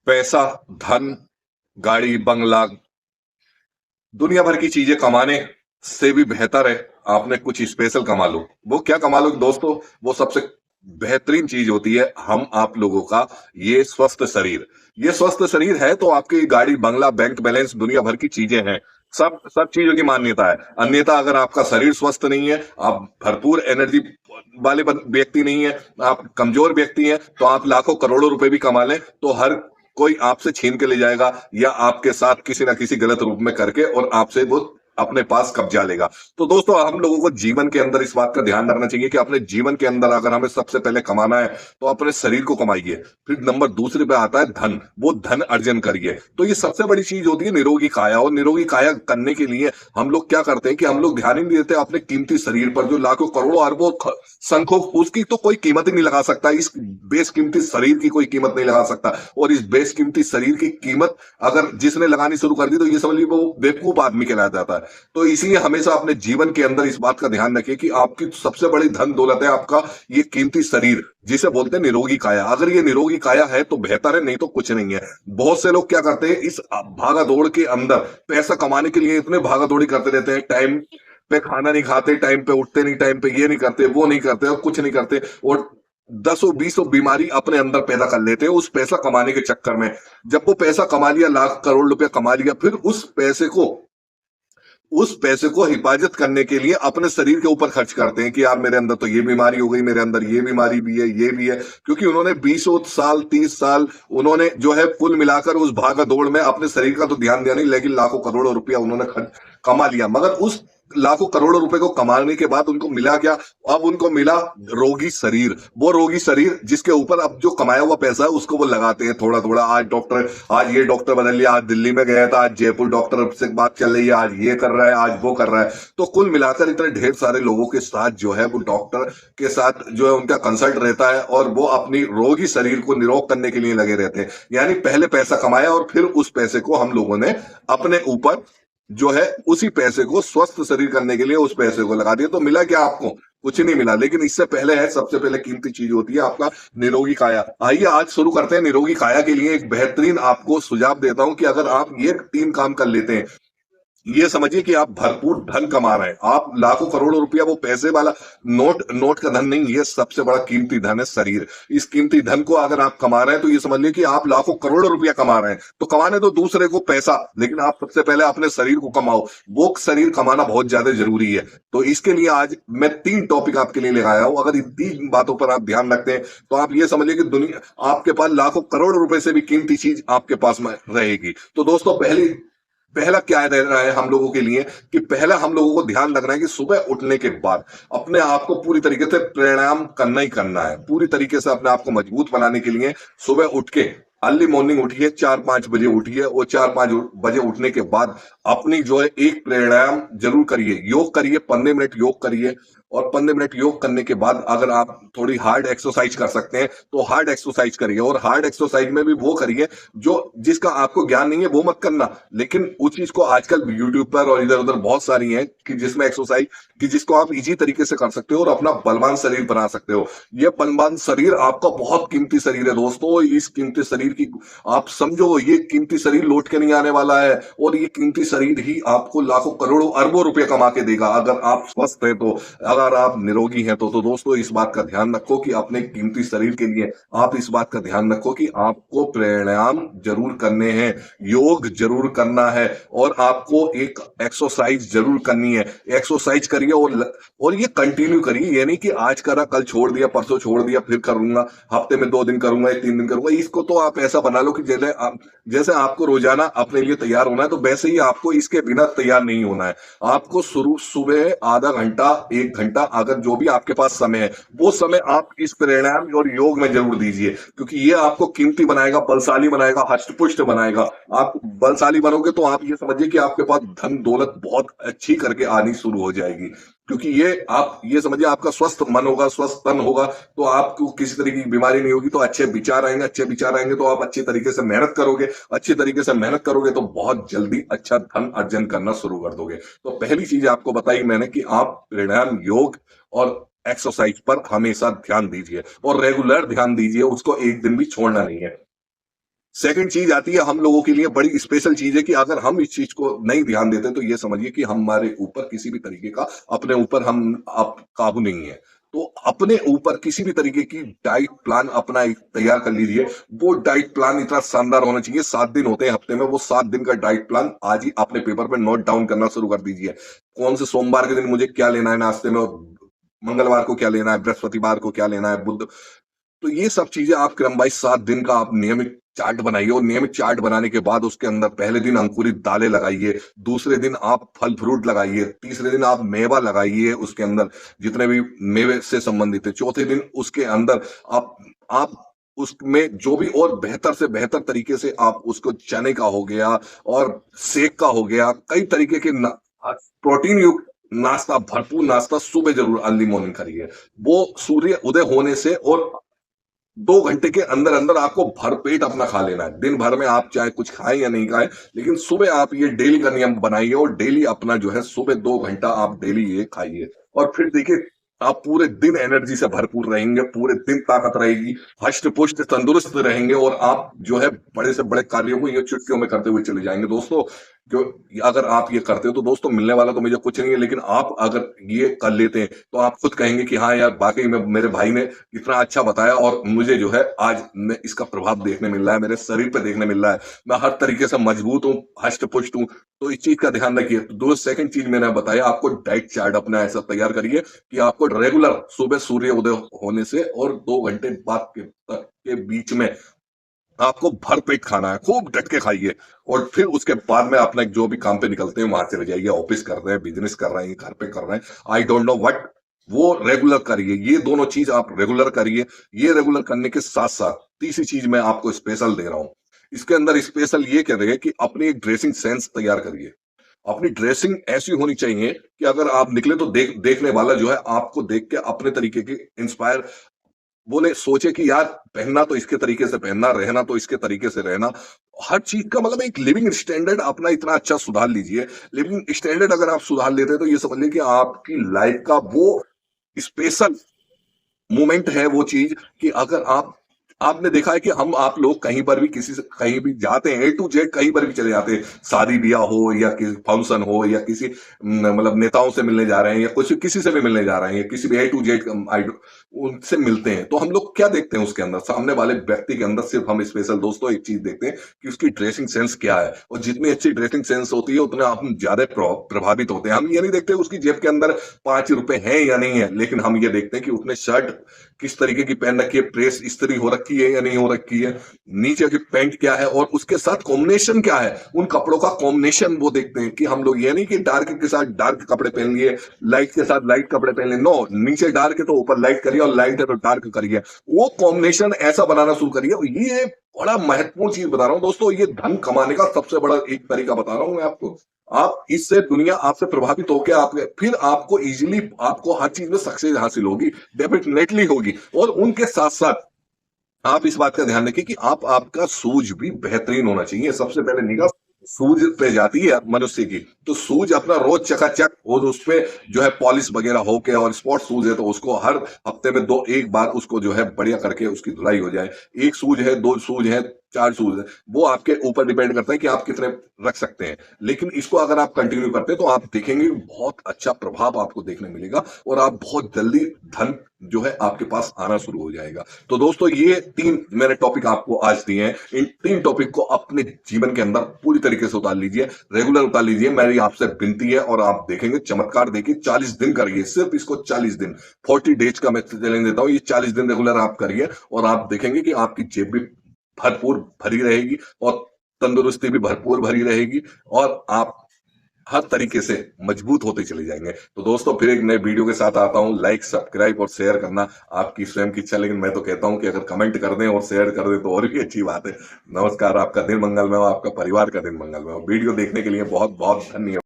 पैसा, धन, गाड़ी, बंगला, दुनिया भर की चीजें कमाने से भी बेहतर है आपने कुछ स्पेशल कमा लो। वो क्या कमा लो दोस्तों? वो सबसे बेहतरीन चीज होती है हम आप लोगों का ये स्वस्थ शरीर। ये स्वस्थ शरीर है तो आपकी गाड़ी, बंगला, बैंक बैलेंस, दुनिया भर की चीजें हैं। सब सब चीजों की मान्यता है। अन्यथा अगर आपका शरीर स्वस्थ नहीं है, आप भरपूर एनर्जी वाले व्यक्ति नहीं है, आप कमजोर व्यक्ति हैं, तो आप लाखों करोड़ों रुपए भी कमा लें तो हर कोई आपसे छीन के ले जाएगा या आपके साथ किसी ना किसी गलत रूप में करके और आपसे वो अपने पास कब्जा लेगा। तो दोस्तों हम लोगों को जीवन के अंदर इस बात का ध्यान रखना चाहिए कि अपने जीवन के अंदर अगर हमें सबसे पहले कमाना है तो अपने शरीर को कमाइए। फिर नंबर दूसरे पे आता है धन, वो धन अर्जन करिए। तो ये सबसे बड़ी चीज होती है निरोगी काया। और निरोगी काया करने के लिए हम लोग क्या करते हैं कि हम लोग ध्यान ही नहीं देते अपने कीमती शरीर पर, जो लाखों करोड़ों अरबों संख्यों, उसकी तो कोई कीमत ही नहीं लगा सकता। इस बेशकीमती शरीर की कोई कीमत नहीं लगा सकता। और इस बेशकीमती शरीर की कीमत अगर जिसने लगानी शुरू कर दी तो ये समझ लीजिए वो बेवकूफ आदमी कहलाया जाता है। तो इसलिए हमेशा अपने जीवन के अंदर इस बात का ध्यान रखिए कि आपकी सबसे बड़ी धन दौलत है आपका ये कीमती शरीर, जिसे बोलते हैं निरोगी काया। अगर ये निरोगी काया है तो बेहतर है, नहीं तो कुछ नहीं है। बहुत से लोग क्या करते हैं इस भागा दौड़ के अंदर पैसा कमाने के लिए इतने भागा दौड़ी करते रहते हैं, टाइम पे खाना नहीं खाते, टाइम पे उठते नहीं, टाइम पे ये नहीं करते, वो नहीं करते और कुछ नहीं करते, और दसों बीसों बीमारी अपने अंदर पैदा कर लेते हैं उस पैसा कमाने के चक्कर में। जब वो पैसा कमा लिया, लाख करोड़ रुपया कमा लिया, फिर उस पैसे को हिफाजत करने के लिए अपने शरीर के ऊपर खर्च करते हैं कि यार मेरे अंदर तो ये बीमारी हो गई, मेरे अंदर ये बीमारी भी है, ये भी है। क्योंकि उन्होंने 20 साल 30 साल उन्होंने जो है कुल मिलाकर उस भागा दौड़ में अपने शरीर का तो ध्यान दिया नहीं, लेकिन लाखों करोड़ों रुपया उन्होंने खर्च कमा लिया। मगर उस लाखों करोड़ों रुपए को कमाने के बाद उनको मिला क्या? अब उनको मिला रोगी शरीर। वो रोगी शरीर जिसके ऊपर अब जो कमाया हुआ पैसा है उसको वो लगाते हैं थोड़ा थोड़ा। आज ये डॉक्टर बदल लिया, आज दिल्ली में गया था, आज जयपुर डॉक्टर से बात चल रही है, आज ये कर रहा है, आज वो कर रहा है। तो कुल मिलाकर इतने ढेर सारे लोगों के साथ जो है वो डॉक्टर के साथ जो है उनका कंसल्ट रहता है और वो अपनी रोगी शरीर को निरोग करने के लिए लगे रहते हैं। यानी पहले पैसा कमाया और फिर उस पैसे को हम लोगों ने अपने ऊपर जो है उसी पैसे को स्वस्थ शरीर करने के लिए उस पैसे को लगा दिया। तो मिला क्या आपको? कुछ नहीं मिला। लेकिन इससे पहले है, सबसे पहले कीमती चीज होती है आपका निरोगी काया। आइए आज शुरू करते हैं निरोगी काया के लिए एक बेहतरीन आपको सुझाव देता हूं कि अगर आप ये 3 काम कर लेते हैं, ये समझिए कि आप भरपूर धन कमा रहे हैं। आप लाखों करोड़ों रुपया वो पैसे वाला नोट नोट का धन नहीं, ये सबसे बड़ा कीमती धन है शरीर। इस कीमती धन को अगर आप कमा रहे हैं तो ये समझ लीजिए कि आप लाखों करोड़ों रुपया कमा रहे हैं। तो कमाने दो दूसरे को पैसा, लेकिन आप सबसे पहले अपने शरीर को कमाओ। वो शरीर कमाना बहुत ज्यादा जरूरी है। तो इसके लिए आज मैं 3 टॉपिक आपके लिए ले आया हूं। अगर इन 3 बातों पर आप ध्यान रखते हैं तो आप ये समझिए कि दुनिया आपके पास लाखों करोड़ रुपए से भी कीमती चीज आपके पास में रहेगी। तो दोस्तों पहला क्या रह रहा है हम लोगों के लिए कि पहला हम लोगों को ध्यान रखना है कि सुबह उठने के बाद अपने आप को पूरी तरीके से प्राणायाम करना ही करना है। पूरी तरीके से अपने आप को मजबूत बनाने के लिए सुबह उठ के अर्ली मॉर्निंग उठिए, 4-5 बजे उठिए और 4-5 बजे उठने के बाद अपनी जो है एक प्राणायाम जरूर करिए। योग करिए, 15 मिनट योग करिए। और 15 मिनट योग करने के बाद अगर आप थोड़ी हार्ड एक्सरसाइज कर सकते हैं तो हार्ड एक्सरसाइज करिए। और हार्ड एक्सरसाइज में भी वो करिए जो जिसका आपको ज्ञान नहीं है वो मत करना। लेकिन उस चीज को आजकल यूट्यूब पर और इधर उधर बहुत सारी है कि जिसमें एक्सरसाइज कि जिसको आप इजी तरीके से कर सकते हो और अपना बलवान शरीर बना सकते हो। ये बलवान शरीर आपका बहुत कीमती शरीर है दोस्तों। इस कीमती शरीर की आप समझो, ये कीमती शरीर लौट के नहीं आने वाला है। और ये कीमती शरीर ही आपको लाखों करोड़ों अरबों रुपए कमा के देगा अगर आप स्वस्थ हैं तो, अगर आप निरोगी हैं तो। दोस्तों इस बात का ध्यान रखो कि अपने कीमती शरीर के लिए आप इस बात का ध्यान रखो कि आपको प्राणायाम जरूर करने हैं, योग जरूर करना है और आपको एक एक्सरसाइज जरूर करनी है। एक्सरसाइज करिए और ये कंटिन्यू करिए। ये नहीं कि आज करा कल छोड़ दिया, परसों छोड़ दिया, फिर करूंगा, हफ्ते में 2 दिन करूंगा या 3 दिन करूंगा। इसको तो आप ऐसा बना लो कि जैसे आपको रोजाना अपने लिए तैयार होना है तो वैसे ही आपको इसके बिना तैयार नहीं होना है। आपको शुरू सुबह आधा घंटा 1 घंटा अगर जो भी आपके पास समय है वो समय आप इस प्राणायाम और योग में जरूर दीजिए। क्योंकि ये आपको कीमती बनाएगा, बलशाली बनाएगा, हष्टपुष्ट बनाएगा। आप बलशाली बनोगे तो आप ये समझिए कि आपके पास धन दौलत बहुत अच्छी करके आनी शुरू हो जाएगी। क्योंकि ये आप ये समझिए आपका स्वस्थ मन होगा, स्वस्थ तन होगा तो आपको किसी तरीके की बीमारी नहीं होगी। तो अच्छे विचार आएंगे, अच्छे विचार आएंगे तो आप अच्छी तरीके से मेहनत करोगे। अच्छी तरीके से मेहनत करोगे तो बहुत जल्दी अच्छा धन अर्जन करना शुरू कर दोगे। तो पहली चीज आपको बताई मैंने कि आप प्राणायाम, योग और एक्सरसाइज पर हमेशा ध्यान दीजिए और रेगुलर ध्यान दीजिए, उसको एक दिन भी छोड़ना नहीं है। सेकंड चीज आती है हम लोगों के लिए बड़ी स्पेशल चीज है कि अगर हम इस चीज को नहीं ध्यान देते तो ये समझिए कि हमारे ऊपर किसी भी तरीके का अपने ऊपर हम आप काबू नहीं है। तो अपने ऊपर किसी भी तरीके की डाइट प्लान अपना एक तैयार कर लीजिए। वो डाइट प्लान इतना शानदार होना चाहिए। 7 दिन होते हैं हफ्ते में, वो 7 दिन का डाइट प्लान आज ही अपने पेपर पे नोट डाउन करना शुरू कर दीजिए। कौन से सोमवार के दिन मुझे क्या लेना है नाश्ते में, और मंगलवार को क्या लेना है, बृहस्पतिवार को क्या लेना है, बुध। तो ये सब चीजें आप क्रम वाइज 7 दिन का आप नियमित चार्ट बनाइए, और नियमित चार्ट बनाने के बाद उसके अंदर पहले दिन अंकुरित दालें लगाइए, दूसरे दिन आप फल फ्रूट लगाइए, तीसरे दिन आप मेवा लगाइए उसके अंदर जितने भी मेवे से संबंधित है, चौथे दिन उसके अंदर आप उसमें जो भी और बेहतर से बेहतर तरीके से आप उसको चने का हो गया और सेक का हो गया, कई तरीके के प्रोटीन युक्त नाश्ता, भरपूर नाश्ता सुबह जरूर अर्ली मॉर्निंग करिए। वो सूर्य उदय होने से और 2 घंटे के अंदर अंदर आपको भरपेट अपना खा लेना है। दिन भर में आप चाहे कुछ खाएं या नहीं खाएं, लेकिन सुबह आप ये डेली का नियम बनाइए, और डेली अपना जो है सुबह 2 घंटा आप डेली ये खाइए। और फिर देखिए आप पूरे दिन एनर्जी से भरपूर रहेंगे, पूरे दिन ताकत रहेगी, हष्ट पुष्ट तंदुरुस्त रहेंगे, और आप जो है बड़े से बड़े कार्यों को ये चुटकियों में करते हुए चले जाएंगे। दोस्तों, जो अगर आप ये करते हो तो दोस्तों मिलने वाला तो मुझे कुछ नहीं है, लेकिन आप अगर ये कर लेते हैं तो आप खुद कहेंगे कि हाँ यार, वाकई में मेरे भाई ने इतना अच्छा बताया, और मुझे जो है आज में इसका प्रभाव देखने मिल रहा है, मेरे शरीर पे देखने मिल रहा है, मैं हर तरीके से मजबूत हूँ, हष्ट पुष्ट हूँ। तो इस चीज का ध्यान रखिए। तो दो सेकंड चीज मैंने बताया, आपको डाइट चार्ट अपना ऐसा तैयार करिए कि आपको रेगुलर सुबह सूर्य उदय होने से और 2 घंटे बाद के तक के बीच में आपको भरपेट खाना है, खूब डट के खाइए। और फिर उसके बाद में अपना जो भी काम पे निकलते हैं वहां चले जाइए, ऑफिस कर रहे हैं, बिजनेस कर रहे हैं, घर पे कर रहे हैं, आई डोंट नो व्हाट, वो रेगुलर करिए। ये दोनों चीज आप रेगुलर करिए। ये रेगुलर करने के साथ साथ तीसरी चीज मैं आपको स्पेशल दे रहा हूं। इसके अंदर स्पेशल ये कह रहे हैं कि अपनी एक ड्रेसिंग सेंस तैयार करिए। अपनी ड्रेसिंग ऐसी होनी चाहिए कि अगर आप निकले तो देखने वाला जो है आपको देख के अपने तरीके की इंस्पायर बोले, सोचे कि यार पहनना तो इसके तरीके से पहनना, रहना तो इसके तरीके से रहना। हर चीज का मतलब एक लिविंग स्टैंडर्ड अपना इतना अच्छा सुधार लीजिए। लिविंग स्टैंडर्ड अगर आप सुधार लेते हैं तो ये समझ लीजिए कि आपकी लाइफ का वो स्पेशल मोमेंट है वो चीज, कि अगर आपने देखा है कि हम आप लोग कहीं पर भी किसी से कहीं भी जाते हैं, A to Z कहीं पर भी चले जाते हैं, शादी ब्याह हो या किसी फंक्शन हो या किसी मतलब नेताओं से मिलने जा रहे हैं, या कुछ किसी से भी मिलने जा रहे हैं, या किसी भी A to Z उनसे मिलते हैं, तो हम लोग क्या देखते हैं उसके अंदर, सामने वाले व्यक्ति के अंदर सिर्फ हम स्पेशल दोस्तों एक चीज देखते हैं कि उसकी ड्रेसिंग सेंस क्या है। और जितनी अच्छी ड्रेसिंग सेंस होती है उतना हम ज्यादा प्रभावित होते हैं। हम ये नहीं देखते उसकी जेब के अंदर 5 रुपए हैं या नहीं है, लेकिन हम ये देखते हैं कि उसने शर्ट किस तरीके की पहन रखी है, प्रेस इस्त्री हो रखी है या नहीं हो रखी है, नीचे की पैंट क्या है, और उसके साथ कॉम्बिनेशन क्या है, उन कपड़ों का कॉम्बिनेशन वो देखते हैं। कि हम लोग ये नहीं कि डार्क के साथ डार्क कपड़े पहन लिए, लाइट के साथ लाइट कपड़े पहन लिए, नो, नीचे डार्क है तो ऊपर लाइट करिए, और लाइट है तो डार्क करिए। वो कॉम्बिनेशन ऐसा बनाना शुरू करिए। और ये बड़ा महत्वपूर्ण चीज बता रहा हूं दोस्तों, ये धन कमाने का सबसे बड़ा एक तरीका बता रहा हूं मैं आपको। आप इससे दुनिया आपसे प्रभावित होकर आप फिर आपको इजीली आपको हर चीज में सक्सेस हासिल होगी, डेफिनेटली होगी। और उनके साथ साथ आप इस बात का ध्यान रखिए कि आपका सूझ भी बेहतरीन होना चाहिए। सबसे पहले निगाह सूझ पे जाती है मनुष्य की, तो सूझ अपना रोज चकाचक, और उस पे जो है पॉलिश वगैरह होके, और स्पॉट शूज है तो उसको हर हफ्ते में दो एक बार उसको जो है बढ़िया करके उसकी धुलाई हो जाए। एक सूझ है, 2 सूझ है, 4 सूझ है, वो आपके ऊपर डिपेंड करता है कि आप कितने रख सकते हैं। लेकिन इसको अगर आप कंटिन्यू करते हैं तो आप देखेंगे बहुत अच्छा प्रभाव आपको देखने मिलेगा, और आप बहुत जल्दी धन जो है आपके पास आना शुरू हो जाएगा। तो दोस्तों, ये 3 मैंने टॉपिक आपको आज दिए हैं। इन 3 टॉपिक को अपने जीवन के अंदर पूरी तरीके से उतार लीजिए, रेगुलर उतार लीजिए, मेरी आपसे विनती है। और आप देखेंगे चमत्कार। देखिए 40 दिन करिए, सिर्फ इसको 40 दिन, 40 डेज का मैं चैलेंज देता हूँ। ये 40 दिन रेगुलर आप करिए, और आप देखेंगे कि आपकी जेब भी भरपूर भरी रहेगी, और तंदुरुस्ती भी भरपूर भरी रहेगी, और आप हर तरीके से मजबूत होते चले जाएंगे। तो दोस्तों, फिर एक नए वीडियो के साथ आता हूं। लाइक, सब्सक्राइब और शेयर करना आपकी स्वयं की इच्छा, लेकिन मैं तो कहता हूं कि अगर कमेंट कर दें और शेयर कर दें तो और भी अच्छी बात है। नमस्कार, आपका दिन मंगलमय हो, आपका परिवार का दिन मंगलमय हो। वीडियो देखने के लिए बहुत बहुत धन्यवाद।